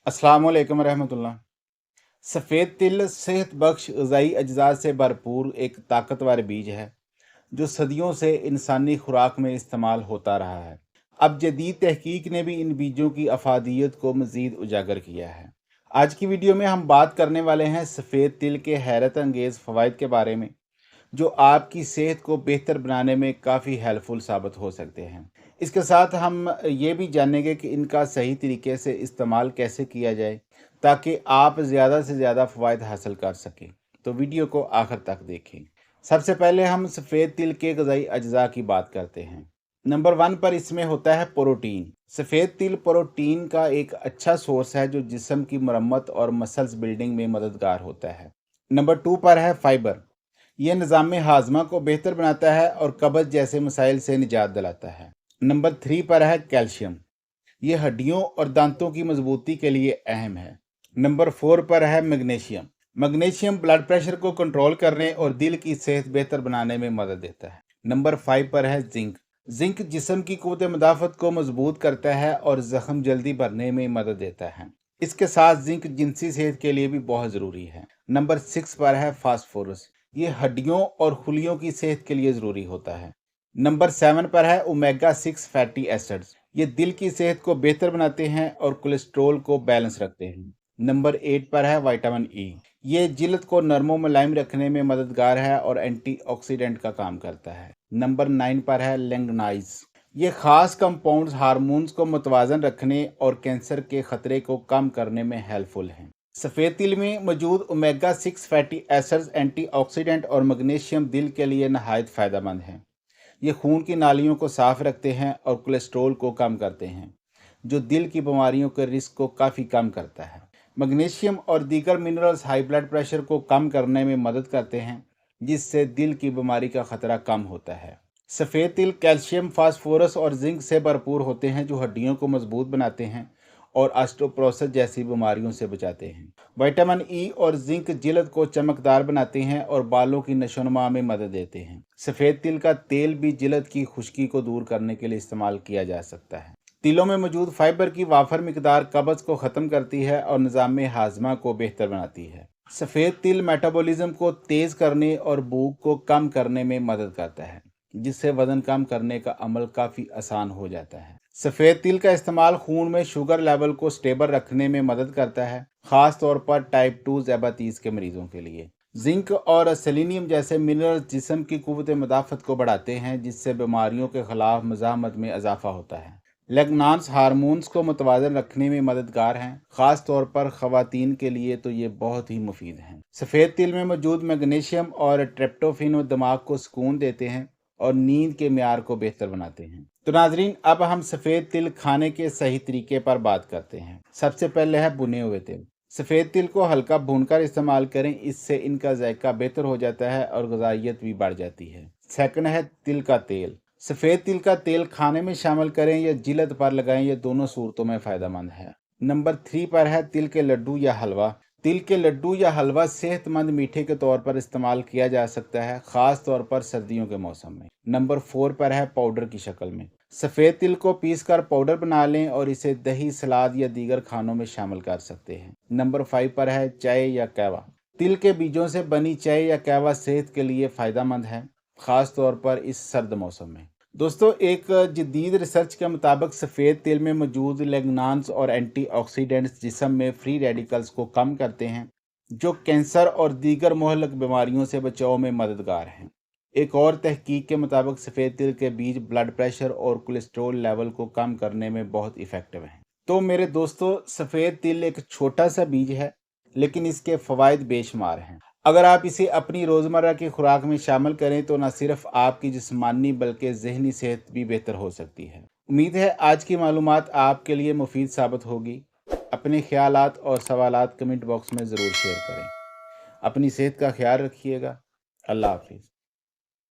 अस्सलाम वालेकुम रहमतुल्लाह। सफ़ेद तिल सेहत बख्श ग़ज़ाई अज्जा से भरपूर एक ताकतवर बीज है जो सदियों से इंसानी खुराक में इस्तेमाल होता रहा है। अब जदीद तहकीक ने भी इन बीजों की अफादियत को मज़ीद उजागर किया है। आज की वीडियो में हम बात करने वाले हैं सफ़ेद तिल के हैरत अंगेज़ फ़वाइद के बारे में, जो आपकी सेहत को बेहतर बनाने में काफ़ी हेल्पफुल साबित हो सकते हैं। इसके साथ हम ये भी जानेंगे कि इनका सही तरीके से इस्तेमाल कैसे किया जाए ताकि आप ज़्यादा से ज़्यादा फ़वाइद हासिल कर सकें। तो वीडियो को आखिर तक देखें। सबसे पहले हम सफ़ेद तिल के ग़ज़ाई अज्जा की बात करते हैं। नंबर 1 पर इसमें होता है प्रोटीन। सफ़ेद तिल प्रोटीन का एक अच्छा सोर्स है जो जिस्म की मरम्मत और मसल्स बिल्डिंग में मददगार होता है। नंबर 2 पर है फाइबर। यह निज़ाम हाजमा को बेहतर बनाता है और कब्ज़ जैसे मसाइल से निजात दिलाता है। नंबर 3 पर है कैल्शियम। ये हड्डियों और दांतों की मजबूती के लिए अहम है। नंबर 4 पर है मैग्नीशियम। मैग्नीशियम ब्लड प्रेशर को कंट्रोल करने और दिल की सेहत बेहतर बनाने में मदद देता है। नंबर 5 पर है जिंक। जिंक जिस्म की क़ुव्वत मुदाफ़त को मजबूत करता है और ज़ख्म जल्दी भरने में मदद देता है। इसके साथ जिंक जिनसी सेहत के लिए भी बहुत ज़रूरी है। नंबर 6 पर है फास्फोरस। ये हड्डियों और खुलियों की सेहत के लिए ज़रूरी होता है। नंबर 7 पर है ओमेगा 6 फैटी एसिड्स। ये दिल की सेहत को बेहतर बनाते हैं और कोलेस्ट्रोल को बैलेंस रखते हैं। नंबर 8 पर है विटामिन ई। ये जिल्द को नरम व मुलायम रखने में मददगार है और एंटीऑक्सीडेंट का काम करता है। नंबर 9 पर है लैंगनाइज। ये खास कंपाउंड्स हार्मोन्स को मुतवाज़न रखने और कैंसर के ख़तरे को कम करने में हेल्पफुल हैं। सफ़ेद तिल में मौजूद ओमेगा 6 फैटी एसिड्स एंटीऑक्सीडेंट और मैग्नीशियम दिल के लिए नहायत फ़ायदेमंद हैं। ये खून की नालियों को साफ़ रखते हैं और कोलेस्ट्रोल को कम करते हैं, जो दिल की बीमारियों के रिस्क को काफ़ी कम करता है। मैग्नीशियम और दीगर मिनरल्स हाई ब्लड प्रेशर को कम करने में मदद करते हैं, जिससे दिल की बीमारी का ख़तरा कम होता है। सफ़ेद तिल कैल्शियम, फास्फोरस और जिंक से भरपूर होते हैं, जो हड्डियों को मजबूत बनाते हैं और ऑस्टियोपोरोसिस जैसी बीमारियों से बचाते हैं। विटामिन ई और जिंक जिल्द को चमकदार बनाते हैं और बालों की नशोनुमा में मदद देते हैं। सफ़ेद तिल का तेल भी जिल्द की खुश्की को दूर करने के लिए इस्तेमाल किया जा सकता है। तिलों में मौजूद फाइबर की वाफर मिकदार कब्ज़ को ख़त्म करती है और निज़ाम हाजमा को बेहतर बनाती है। सफ़ेद तिल मेटाबॉलिज्म को तेज़ करने और भूख को कम करने में मदद करता है, जिससे वज़न कम करने का अमल काफ़ी आसान हो जाता है। सफ़ेद तिल का इस्तेमाल खून में शुगर लेवल को स्टेबल रखने में मदद करता है, ख़ास तौर पर टाइप 2 ज़ियादतीस के मरीज़ों के लिए। जिंक और सेलेनियम जैसे मिनरल्स जिस्म की क़ुव्वत मुदाफ़त को बढ़ाते हैं, जिससे बीमारियों के ख़िलाफ़ मज़ाहमत में इजाफ़ा होता है। लेगनान्स हार्मोन्स को मुतवाज़न रखने में मददगार हैं, ख़ास तौर पर ख़वातीन के लिए तो ये बहुत ही मुफीद हैं। सफ़ेद तिल में मौजूद मैग्नीशियम और ट्रिप्टोफैन दिमाग को सुकून देते हैं और नींद के म्यार को बेहतर बनाते हैं। तो नाजरीन, अब हम सफ़ेद तिल खाने के सही तरीके पर बात करते हैं। सबसे पहले है भुने हुए तिल। सफ़ेद तिल को हल्का भूनकर इस्तेमाल करें, इससे इनका जायका बेहतर हो जाता है और ग़िज़ाइयत भी बढ़ जाती है। सेकंड है तिल का तेल। सफ़ेद तिल का तेल खाने में शामिल करें या जिल्द पर लगाएं, ये दोनों सूरतों में फ़ायदेमंद है। नंबर 3 पर है तिल के लड्डू या हलवा। तिल के लड्डू या हलवा सेहतमंद मीठे के तौर पर इस्तेमाल किया जा सकता है, ख़ास तौर पर सर्दियों के मौसम में। नंबर 4 पर है पाउडर की शक्ल में। सफ़ेद तिल को पीसकर पाउडर बना लें और इसे दही, सलाद या दीगर खानों में शामिल कर सकते हैं। नंबर 5 पर है चाय या कहवा। तिल के बीजों से बनी चाय या कहवा सेहत के लिए फ़ायदेमंद है, ख़ास तौर पर इस सर्द मौसम में। दोस्तों, एक जदीद रिसर्च के मुताबिक सफ़ेद तिल में मौजूद लिग्नान्स और एंटीऑक्सीडेंट्स जिस्म में फ्री रेडिकल्स को कम करते हैं, जो कैंसर और दीगर मुहल्लिक बीमारियों से बचाव में मददगार हैं। एक और तहकीक के मुताबिक सफ़ेद तिल के बीज ब्लड प्रेशर और कोलेस्ट्रोल लेवल को कम करने में बहुत इफ़ेक्टिव हैं। तो मेरे दोस्तों, सफ़ेद तिल एक छोटा सा बीज है, लेकिन इसके फ़वाइद बेशुमार हैं। अगर आप इसे अपनी रोज़मर्रा की खुराक में शामिल करें तो न सिर्फ आपकी जिस्मानी बल्कि ज़हनी सेहत भी बेहतर हो सकती है। उम्मीद है आज की मालूमात आपके लिए मुफीद साबित होगी। अपने ख्यालात और सवालात कमेंट बॉक्स में ज़रूर शेयर करें। अपनी सेहत का ख्याल रखिएगा। अल्लाह हाफिज़।